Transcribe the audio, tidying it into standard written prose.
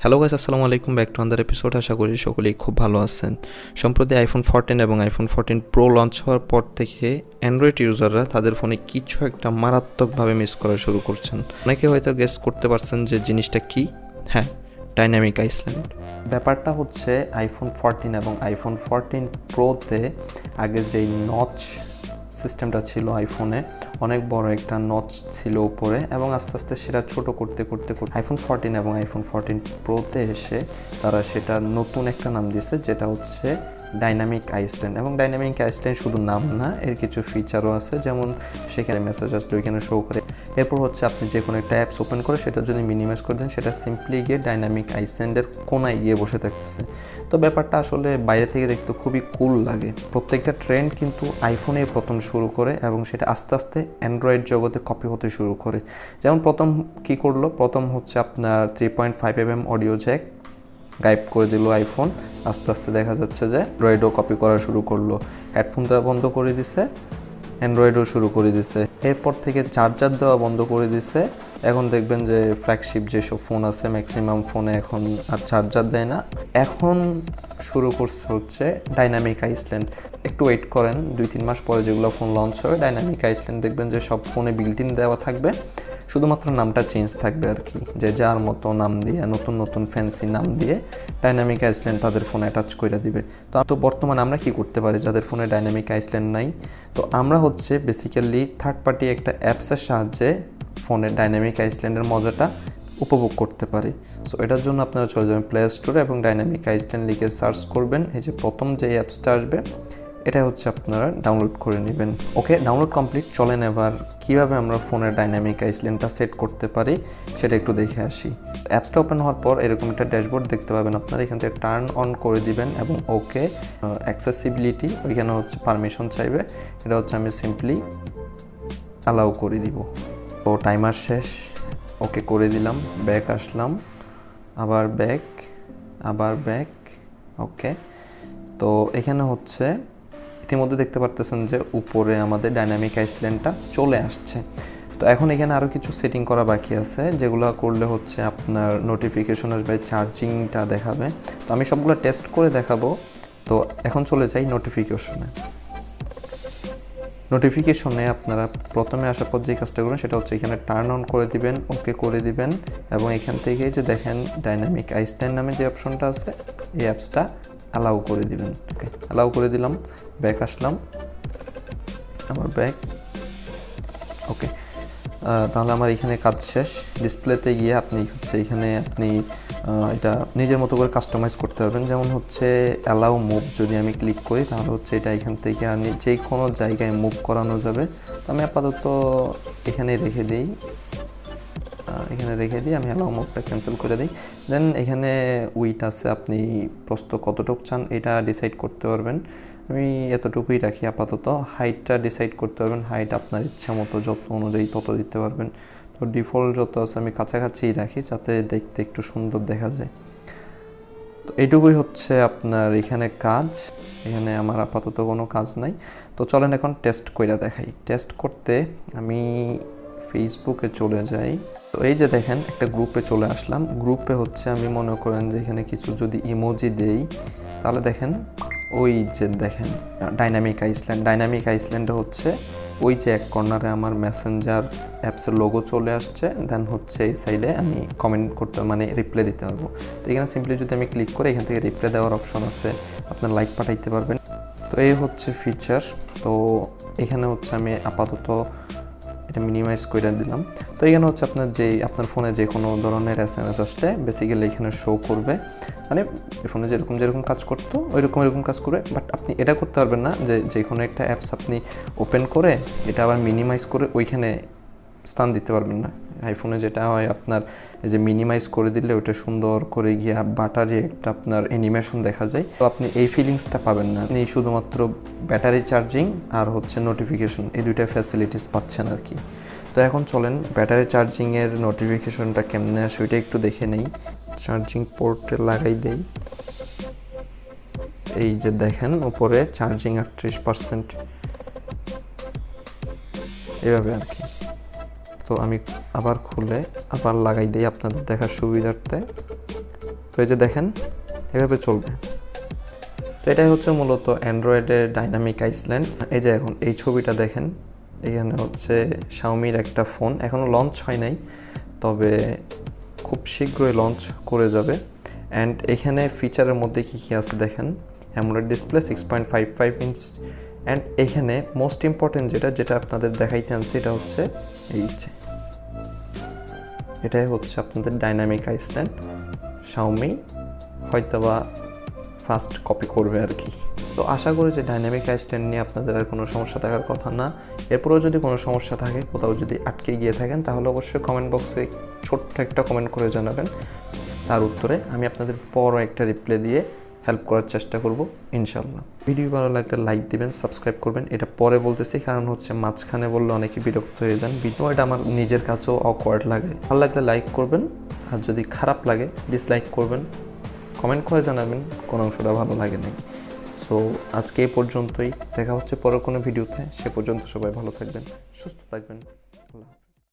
Hello guys, আসসালামু আলাইকুম, back to আন্দার এপিসোড। আশা করি সকলেই খুব ভালো আছেন। সম্প্রতি আইফোন 14 এবং আইফোন 14 প্রো লঞ্চ হওয়ার পর থেকে অ্যান্ড্রয়েড ইউজাররা তাদের ফোনে কিছু একটা মারাত্মকভাবে মিস করা শুরু করছেন। অনেকে হয়তো গেস করতে পারছেন যে জিনিসটা কি। হ্যাঁ, ডাইনামিক আইসল্যান্ড। ব্যাপারটা হচ্ছে আইফোন 14 এবং আইফোন 14 প্রোতে আগে যেই নচ সিস্টেমটা ছিল আইফোনে, অনেক বড় একটা নচ ছিল উপরে, এবং আস্তে আস্তে সেটা ছোট করতে করতে আইফোন 14 এবং আইফোন 14 প্রোতে এসে তারা সেটা নতুন একটা নাম দিয়েছে, যেটা হচ্ছে ডাইনামিক আইসল্যান্ড। এবং ডাইনামিক আইসল্যান্ড শুধু নাম না, এর কিছু ফিচারও আছে, যেমন সেখানে মেসেজ আসলে ওইখানে শো করে। এরপর হচ্ছে আপনি যে কোনো একটা অ্যাপস ওপেন করে সেটা যদি মিনিমাইজ করে দেন, সেটা সিম্পলি গিয়ে ডাইনামিক আইসল্যান্ডের কোনায় গিয়ে বসে থাকতেছে। তো ব্যাপারটা আসলে বাইরে থেকে দেখতে খুবই কুল লাগে। প্রত্যেকটা ট্রেন্ড কিন্তু আইফোনে প্রথম শুরু করে এবং সেটা আস্তে আস্তে অ্যান্ড্রয়েড জগতে কপি হতে শুরু করে। যেমন প্রথম কি করলো, প্রথম হচ্ছে আপনার 3.5mm অডিও জ্যাক গায়েব করে দিল আইফোন। আস্তে আস্তে দেখা যাচ্ছে যে অ্যান্ড্রয়েডও কপি করা শুরু করলো। হেডফোন দেওয়া বন্ধ করে দিছে, অ্যান্ড্রয়েডও শুরু করে দিছে। এরপর থেকে চার্জার দেওয়া বন্ধ করে দিছে। এখন দেখবেন যে ফ্ল্যাগশিপ যেসব ফোন আছে ম্যাক্সিমাম ফোনে এখন আর চার্জার দেয় না। এখন শুরু করছে হচ্ছে ডাইনামিক আইসল্যান্ড। একটু ওয়েট করেন, 2-3 মাস পরে যেগুলো ফোন লঞ্চ হবে, ডাইনামিক আইসল্যান্ড দেখবেন যে সব ফোনে বিল্ট ইন দেওয়া থাকবে, শুধুমাত্র নামটা চেঞ্জ থাকবে আর কি, যে যার মতো নাম দিয়ে নতুন নতুন ফ্যান্সি নাম দিয়ে ডাইনামিক আইসল্যান্ড তাদের ফোনে অ্যাটাচ করে দিবে। তো বর্তমানে আমরা কি করতে পারি যাদের ফোনে ডাইনামিক আইসল্যান্ড নাই? তো আমরা হচ্ছে বেসিক্যালি থার্ড পার্টি একটা অ্যাপসের সাহায্যে ফোনে ডাইনামিক আইসল্যান্ডের মজাটা উপভোগ করতে পারি। সো এটার জন্য আপনারা চলে যাবেন প্লে স্টোরে এবং ডাইনামিক আইসল্যান্ড লিখে সার্চ করবেন। এই যে প্রথম যে অ্যাপসটা আসবে এটা হচ্ছে আপনারা ডাউনলোড করে নেবেন। ওকে, ডাউনলোড কমপ্লিট। চলেন এবার কীভাবে আমরা ফোনের ডাইনামিক আইসল্যান্ডটা সেট করতে পারি সেটা একটু দেখে আসি। অ্যাপসটা ওপেন হওয়ার পর এরকম একটা ড্যাশবোর্ড দেখতে পাবেন আপনারা। এখান থেকে টার্ন অন করে দিবেন এবং ওকে, অ্যাক্সেসিবিলিটি ওইখানে হচ্ছে পারমিশন চাইবে, এটা হচ্ছে আমি সিম্পলি অ্যালাউ করে দিব। তো টাইমার শেষ, ওকে করে দিলাম, ব্যাক আসলাম, আবার ব্যাক, ওকে। তো এখানে হচ্ছে ইতিমধ্যে দেখতে পারতেছেন যে উপরে আমাদের ডাইনামিক আইসল্যান্ডটা চলে আসছে। তো এখন এখানে আরও কিছু সেটিং করা বাকি আছে, যেগুলো করলে হচ্ছে আপনার নোটিফিকেশন আসবে, চার্জিংটা দেখাবে। তো আমি সবগুলো টেস্ট করে দেখাবো। তো এখন চলে যাই নোটিফিকেশনে আপনারা প্রথমে আসার পর যে কাজটা করবেন সেটা হচ্ছে এখানে টার্ন অন করে দিবেন, ওকে করে দিবেন, এবং এখান থেকে যে দেখেন ডাইনামিক আইসল্যান্ড নামে যে অপশনটা আছে এই অ্যাপসটা অ্যালাউ করে দিবেন। ওকে, অ্যালাউ করে দিলাম, ব্যাক আসলাম, আমার ব্যাক, ওকে। তাহলে আমার এখানে কাজ শেষ। ডিসপ্লেতে গিয়ে আপনি হচ্ছে এখানে আপনি এটা নিজের মতো করে কাস্টমাইজ করতে পারবেন। যেমন হচ্ছে অ্যালাউ মুভ যদি আমি ক্লিক করি তাহলে হচ্ছে এটা এখান থেকে আমি যে কোনো জায়গায় মুভ করানো যাবে। আমি আপাতত এখানে রেখে দিই, আমি অ্যালাউ মুভটা ক্যান্সেল করে দিই। দেন এখানে উইথ আছে, আপনি প্রস্থ কতটুকু চান এটা ডিসাইড করতে পারবেন। আমি এতটুকুই রাখি আপাতত। হাইটটা ডিসাইড করতে পারবেন, হাইট আপনার ইচ্ছা মতো যত অনুযায়ী তত দিতে পারবেন। তো ডিফল্ট যত আছে আমি কাছাকাছিই রাখি যাতে দেখতে একটু সুন্দর দেখা যায়। তো এইটুকুই হচ্ছে আপনার এখানে কাজ। এখানে আমার আপাতত কোনো কাজ নাই। তো চলেন এখন টেস্ট করে দেখাই। টেস্ট করতে আমি ফেসবুকে চলে যাই। তো এই যে দেখেন একটা গ্রুপে চলে আসলাম। গ্রুপে হচ্ছে আমি মনে করেন যে এখানে কিছু যদি ইমোজি দেই তাহলে দেখেন ওই যে দেখেন ডাইনামিক আইসল্যান্ডে হচ্ছে ওই যে এক কর্নারে আমার মেসেঞ্জার অ্যাপসের লোগো চলে আসছে। দেন হচ্ছে এই সাইডে আমি কমেন্ট করতে মানে রিপ্লাই দিতে পারবো। তো এখানে সিম্পলি যদি আমি ক্লিক করি এখান থেকে রিপ্লাই দেওয়ার অপশন আছে, আপনার লাইক পাঠাইতে পারবেন। তো এই হচ্ছে ফিচার। তো এখানে হচ্ছে আমি আপাতত এটা মিনিমাইজ করে দিলাম। তো এখানে হচ্ছে আপনার ফোনে যে কোনো ধরনের SMS আসলে বেসিক্যালি এখানে শো করবে, মানে ফোনে যেরকম কাজ করতো ওইরকম কাজ করবে। বাট আপনি এটা করতে পারবেন না যে কোনো একটা অ্যাপস আপনি ওপেন করে এটা আবার মিনিমাইজ করে ওইখানে স্থান দিতে পারবেন না। আইফোনে যেটা হয় আপনার এই যে মিনিমাইজ করে দিলে ওটা সুন্দর করে গিয়ে ব্যাটারি একটা আপনার অ্যানিমেশন দেখা যায়। তো আপনি এই ফিলিংসটা পাবেন না, আপনি শুধুমাত্র ব্যাটারি চার্জিং আর হচ্ছে নোটিফিকেশন এই দুইটা ফ্যাসিলিটিস পাচ্ছেন আর কি। তো এখন চলেন ব্যাটারি চার্জিংয়ের নোটিফিকেশনটা কেমনে আসে ওইটা একটু দেখে নেই। চার্জিং পোর্টে লাগাই দেই, এই যে দেখেন উপরে চার্জিং 38%, এভাবে আর কি। তো আমি আবার খুলে আবার লাগাই দিই আপনাদের দেখার সুবিধার্থে। এই যে দেখেন এভাবে চলবে। তো এটাই হচ্ছে মূলত অ্যান্ড্রয়েডের ডাইনামিক আইসল্যান্ড। এই যে এখন এই ছবিটা দেখেন, এখানে হচ্ছে শাওমির একটা ফোন, এখনও লঞ্চ হয় নাই, তবে খুব শীঘ্রই লঞ্চ করে যাবে। অ্যান্ড এখানে ফিচারের মধ্যে কী কী আছে দেখেন, অ্যামোলেড ডিসপ্লে 6.55 ইঞ্চ। অ্যান্ড এখানে মোস্ট ইম্পর্টেন্ট যেটা আপনাদের দেখাইতে আনছে, এটা হচ্ছে এই যে এটাই হচ্ছে আপনাদের ডাইনামিক আইসল্যান্ড। শাওমি হয়তোবা ফার্স্ট কপি করবে আর কি। তো আশা করি যে ডাইনামিক আইসল্যান্ড নিয়ে আপনাদের আর কোনো সমস্যা থাকার কথা না। এরপরেও যদি কোনো সমস্যা থাকে, কোথাও যদি আটকে গিয়ে থাকেন, তাহলে অবশ্যই কমেন্ট বক্সে ছোট্ট একটা কমেন্ট করে জানাবেন। তার উত্তরে আমি আপনাদের বড় একটা রিপ্লাই দিয়ে হেল্প করার চেষ্টা করব ইনশাল্লাহ। ভিডিও ভালো লাগলে লাইক দিবেন, সাবস্ক্রাইব করবেন। এটা পরে বলতেছি, কারণ হচ্ছে মাঝখানে বললে অনেকে বিরক্ত হয়ে যান, ভিডিও এটা আমার নিজের কাছেও অকওয়ার্ড লাগে। ভালো লাগলে লাইক করবেন, আর যদি খারাপ লাগে ডিসলাইক করবেন, কমেন্ট করে জানাবেন কোন অংশটা ভালো লাগে নাই। সো আজকে এই পর্যন্তই, দেখা হচ্ছে পরের কোনো ভিডিওতে। সে পর্যন্ত সবাই ভালো থাকবেন, সুস্থ থাকবেন। আল্লাহ।